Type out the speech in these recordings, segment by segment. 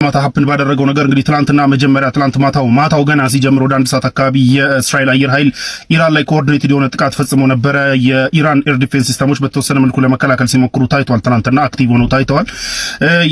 ማታ ሀፕን ባደረገው ነገር እንግዲህ ትላንት ማታው ገና ሲጀምር ወደ 1 ሰዓት አካባቢ የእስራኤል አየር ኃይል ኢራን ላይ ኮኦርዲኔትድ የሆነ ጥቃት ፈጽሞ ነበረ። የኢራን ኤር ዲፌንስ ሲስተሞች በተወሰነ መልኩ ለመከላከል ሲሞክሩ ታይቷል። ትናንትና አክቲቭ ሆነው ታይተዋል።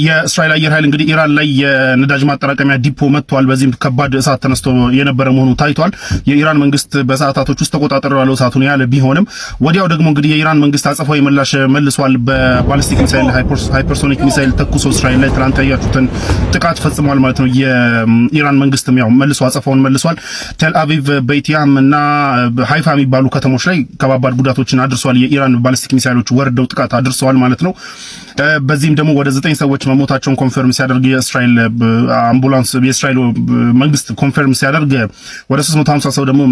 የእስራኤል አየር ኃይል እንግዲህ ኢራን ላይ የነዳጅ ማጠራቀሚያ ዲፖ መጥቷል። በዚህም ከባድ እሳት ተነስቶ የነበረ መሆኑ ታይቷል። የኢራን መንግስት በሰዓታቶች ውስጥ ተቆጣጠረው ያለው እሳቱን ያለ ቢሆንም ወዲያው ደግሞ እንግዲህ የኢራን መንግስት አጸፋዊ ምላሽ መልሷል። በባሊስቲክ ሚሳይል ሃይፐርሶኒክ ሚሳይል ተኩሶ እስራኤል ላይ ትናንት ያያችሁትን ጥቃት ፈጽሟል ማለት ነው። የኢራን መንግስትም ያው መልሶ አጸፋውን መልሷል። ቴል አቪቭ፣ ቤትያም እና ሃይፋ የሚባሉ ከተሞች ላይ ከባባድ ጉዳቶችን አድርሷል። የኢራን ባሊስቲክ ሚሳይሎች ወርደው ጥቃት አድርሰዋል ማለት ነው። በዚህም ደግሞ ወደ 9 ሰዎች መሞታቸውን ኮንፈርም ሲያደርግ የእስራኤል አምቡላንስ የእስራኤል መንግስት ኮንፈርም ሲያደርግ ወደ 350 ሰው ደግሞ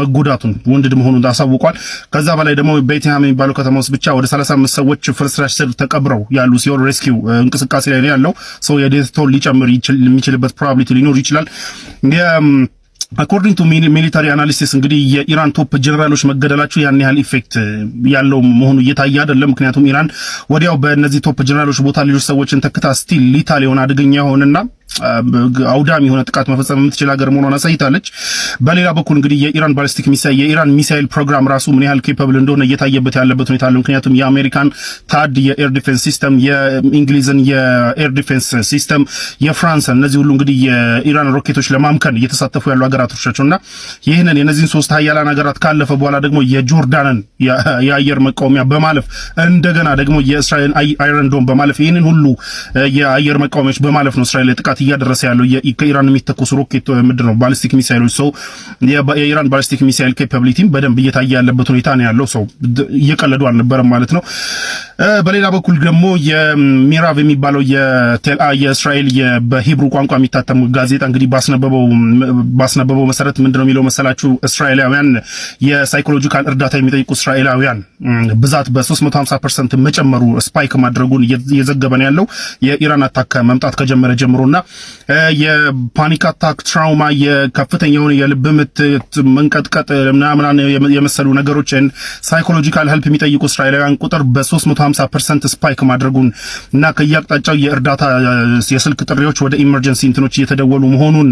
መጎዳቱን ወንድድ መሆኑን አሳውቋል። ከዛ በላይ ደግሞ ቤትያም የሚባለው ከተማ ውስጥ ብቻ ወደ 35 ሰዎች ፍርስራሽ ስር ተቀብረው ያሉ ሲሆን ሬስኪው እንቅስቃሴ ላይ ነው ያለው። ሰው የዴት ቶል ሊጨምር የሚችልበት ፕሮባቢሊቲ ሊኖር ይችላል። አኮርዲንግ ቱ ሚሊታሪ አናሊሲስ እንግዲህ የኢራን ቶፕ ጀነራሎች መገደላቸው ያን ያህል ኢፌክት ያለው መሆኑ እየታየ አይደለም። ምክንያቱም ኢራን ወዲያው በእነዚህ ቶፕ ጀነራሎች ቦታ ሌሎች ሰዎችን ተክታ ስቲል ሊታል የሆነ አደገኛ የሆነና አውዳሚ የሆነ ጥቃት መፈጸም የምትችል ሀገር መሆኗን አሳይታለች። በሌላ በኩል እንግዲህ የኢራን ባሊስቲክ ሚሳይል የኢራን ሚሳይል ፕሮግራም ራሱ ምን ያህል ኬፓብል እንደሆነ እየታየበት ያለበት ሁኔታ አለ። ምክንያቱም የአሜሪካን ታድ የኤር ዲፌንስ ሲስተም፣ የእንግሊዝን የኤር ዲፌንስ ሲስተም፣ የፍራንስ እነዚህ ሁሉ እንግዲህ የኢራን ሮኬቶች ለማምከን እየተሳተፉ ያሉ ሀገራቶች ናቸውና ይህንን የነዚህን 3 ሀያላን ሀገራት ካለፈ በኋላ ደግሞ የጆርዳንን የአየር መቃወሚያ በማለፍ እንደገና ደግሞ የእስራኤልን አይረን ዶም በማለፍ ይህንን ሁሉ የአየር መቃወሚያዎች በማለፍ ነው እስራኤል ጥቃት እያደረሰ ያለው። ከኢራን የሚተኮሱ ሮኬት ምንድነው ባሊስቲክ ሚሳይሎች ሰው የኢራን ባሊስቲክ ሚሳይል ኬፓቢሊቲም በደንብ እየታየ ያለበት ሁኔታ ነው ያለው። ሰው እየቀለዱ አልነበረም ማለት ነው። በሌላ በኩል ደግሞ የሚራቭ የሚባለው የእስራኤል በሂብሩ ቋንቋ የሚታተም ጋዜጣ እንግዲህ ባስነበበው መሰረት ምንድነው የሚለው መሰላችሁ? እስራኤላውያን የሳይኮሎጂካል እርዳታ የሚጠይቁ እስራኤላውያን ብዛት በ350% መጨመሩ ስፓይክ ማድረጉን እየዘገበ ነው ያለው። የኢራን አታክ መምጣት ከጀመረ ጀምሮና የፓኒክ አታክ ትራውማ፣ የከፍተኛ የሆነ የልብ ምት መንቀጥቀጥ ምናምን የመሰሉ ነገሮችን ሳይኮሎጂካል ሄልፕ የሚጠይቁ እስራኤላውያን ቁጥር በ350% ስፓይክ ማድረጉን እና ከየአቅጣጫው የእርዳታ የስልክ ጥሪዎች ወደ ኢመርጀንሲ እንትኖች እየተደወሉ መሆኑን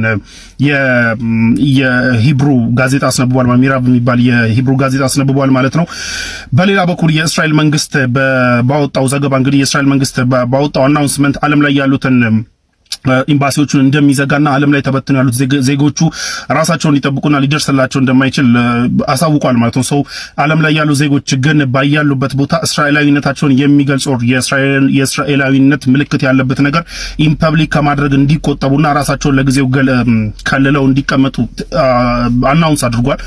የሂብሩ ጋዜጣ አስነብቧል። ሚራቭ የሚባል የሂብሩ ጋዜጣ አስነብቧል ማለት ነው። በሌላ በኩል የእስራኤል መንግስት ባወጣው ዘገባ እንግዲህ የእስራኤል መንግስት ባወጣው አናውንስመንት ዓለም ላይ ያሉትን ኤምባሲዎቹን እንደሚዘጋና ዓለም ላይ ተበትነው ያሉት ዜጎቹ ራሳቸውን ሊጠብቁና ሊደርስላቸው እንደማይችል አሳውቋል ማለት ነው። ሰው ዓለም ላይ ያሉ ዜጎች ግን ባያሉበት ቦታ እስራኤላዊነታቸውን የሚገልጽ የእስራኤላዊነት ምልክት ያለበት ነገር ኢምፐብሊክ ከማድረግ እንዲቆጠቡና ራሳቸውን ለጊዜው ከልለው እንዲቀመጡ አናውንስ አድርጓል።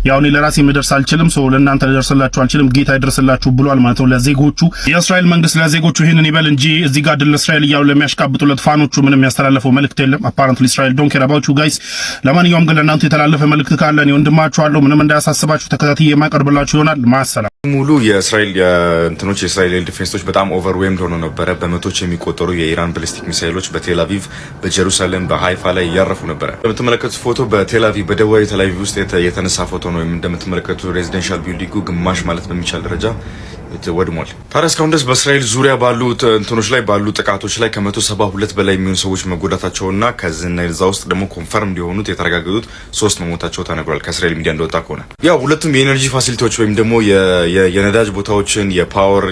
ያው እኔ ለራሴ መድረስ አልችልም፣ ሰው ለእናንተ ልደርስላችሁ አልችልም፣ ጌታ ይድረስላችሁ ብሏል ማለት ነው ለዜጎቹ። የእስራኤል መንግስት ለዜጎቹ ይህንን ይበል እንጂ እዚህ ጋር ድል እስራኤል እያሉ ለሚያሽቃብጡለት ፋኖቹ ምንም ያስተላለፈው መልእክት የለም። አፓረንትሊ እስራኤል ዶንት ኬር አባውት ዩ ጋይስ። ለማንኛውም ግን ለእናንተ የተላለፈ መልእክት ካለ እኔ ወንድማችኋለሁ፣ ምንም እንዳያሳስባችሁ ተከታትዬ የማቀርብላችሁ ይሆናል። ማሰላም ሙሉ የእስራኤል የእስራኤል ዲፌንሶች በጣም ኦቨርዌምድ ሆኖ ነበረ። በመቶች የሚቆጠሩ የኢራን ባሊስቲክ ሚሳይሎች በቴል አቪቭ፣ በጀሩሳሌም፣ በሃይፋ ላይ ያረፉ ነበረ። እንደምትመለከቱት ፎቶ በቴል አቪቭ በደቡባዊ ቴል አቪቭ ውስጥ የተነሳ ፎቶ ነው። እንደምትመለከቱት ሬዚደንሻል ቢልዲንጉ ግማሽ ማለት በሚቻል ደረጃ ወድሟል። ታዲያ እስካሁን ድረስ በእስራኤል ዙሪያ ባሉ እንትኖች ላይ ባሉ ጥቃቶች ላይ ከ172 በላይ የሚሆኑ ሰዎች መጎዳታቸውና ከዛ ውስጥ ደግሞ ኮንፈርም እንዲሆኑት የተረጋገጡት 3 መሞታቸው ተነግሯል። ከእስራኤል ሚዲያ እንደወጣ ከሆነ ያው ሁለቱም የኤነርጂ ፋሲሊቲዎች ወይም ደግሞ የነዳጅ ቦታዎችን የፓወር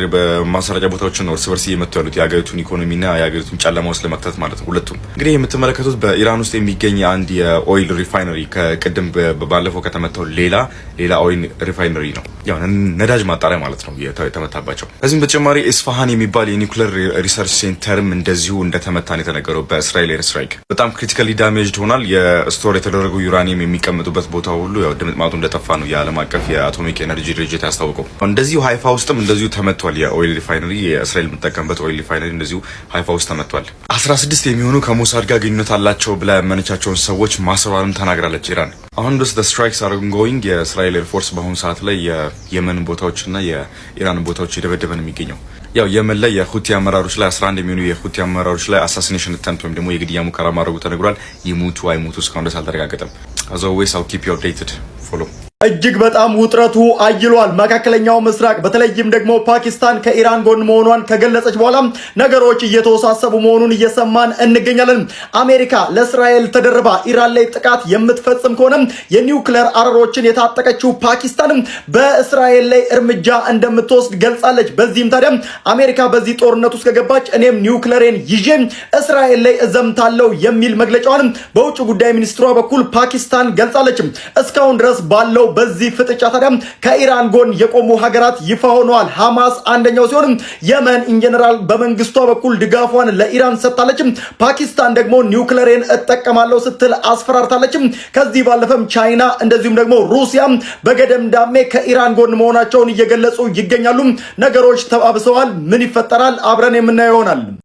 ማሰራጫ ቦታዎችን እርስ በርስ እየመቱ ያሉት የሀገሪቱን ኢኮኖሚና የሀገሪቱን ጨለማ ውስጥ ለመክተት ማለት ነው። ሁለቱም እንግዲህ የምትመለከቱት በኢራን ውስጥ የሚገኝ አንድ የኦይል ሪፋይነሪ ከቅድም ባለፈው ከተመታው ሌላ ኦይል ሪፋይነሪ ነው። ያው ነዳጅ ማጣሪያ ማለት ነው የተመታባቸው። ከዚህም በተጨማሪ ኢስፋሃን የሚባል የኒውክሌር ሪሰርች ሴንተርም እንደዚሁ እንደተመታን የተነገረው በእስራኤል ኤር ስትራይክ። በጣም ክሪቲካሊ ዳሜጅድ ሆናል። የስቶር የተደረገው ዩራኒየም የሚቀመጡበት ቦታ ሁሉ ያው ድምጥማጡ እንደጠፋ ነው የዓለም አቀፍ የአቶሚክ ኤነርጂ ድርጅት ያስታወቀው። እንደዚሁ ሃይፋ ውስጥም እንደዚሁ ተመቷል። የኦይል ሪፋይነሪ የእስራኤል የምትጠቀምበት ኦይል ሪፋይነሪ እንደዚሁ ሃይፋ ውስጥ ተመቷል። 16 የሚሆኑ ከሞሳድ ጋር ግንኙነት አላቸው ብላ ያመነቻቸውን ሰዎች ማሰሯንም ተናግራለች ኢራን። አሁን ድረስ ስትራይክስ አር ጎይንግ። የእስራኤል ኤርፎርስ በአሁኑ ሰዓት ላይ የየመን ቦታዎችና የኢራን ቦታዎች የደበደበ ነው የሚገኘው። ያው የመን ላይ የሁቲ አመራሮች ላይ 11 የሚሆኑ የሁቲ አመራሮች ላይ አሳሲኔሽን አተምፕት ወይም ደግሞ የግድያ ሙከራ ማድረጉ ተነግሯል። ይሙቱ አይሙቱ እስካሁን ድረስ አልተረጋገጠም። as always I'll keep you updated. follow እጅግ በጣም ውጥረቱ አይሏል። መካከለኛው ምስራቅ በተለይም ደግሞ ፓኪስታን ከኢራን ጎን መሆኗን ከገለጸች በኋላ ነገሮች እየተወሳሰቡ መሆኑን እየሰማን እንገኛለን። አሜሪካ ለእስራኤል ተደርባ ኢራን ላይ ጥቃት የምትፈጽም ከሆነ የኒውክሌር አረሮችን የታጠቀችው ፓኪስታን በእስራኤል ላይ እርምጃ እንደምትወስድ ገልጻለች። በዚህም ታዲያ አሜሪካ በዚህ ጦርነት ውስጥ ከገባች እኔም ኒውክሌሬን ይዤ እስራኤል ላይ እዘምታለሁ የሚል መግለጫዋን በውጭ ጉዳይ ሚኒስትሯ በኩል ፓኪስታን ገልጻለች። እስካሁን ድረስ ባለው በዚህ ፍጥጫ ታዲያ ከኢራን ጎን የቆሙ ሀገራት ይፋ ሆነዋል። ሐማስ አንደኛው ሲሆን የመን ኢንጀነራል በመንግስቷ በኩል ድጋፏን ለኢራን ሰጥታለች። ፓኪስታን ደግሞ ኒውክሌርን እጠቀማለሁ ስትል አስፈራርታለች። ከዚህ ባለፈም ቻይና እንደዚሁም ደግሞ ሩሲያ በገደምዳሜ ከኢራን ጎን መሆናቸውን እየገለጹ ይገኛሉ። ነገሮች ተባብሰዋል። ምን ይፈጠራል? አብረን የምናየው ይሆናል።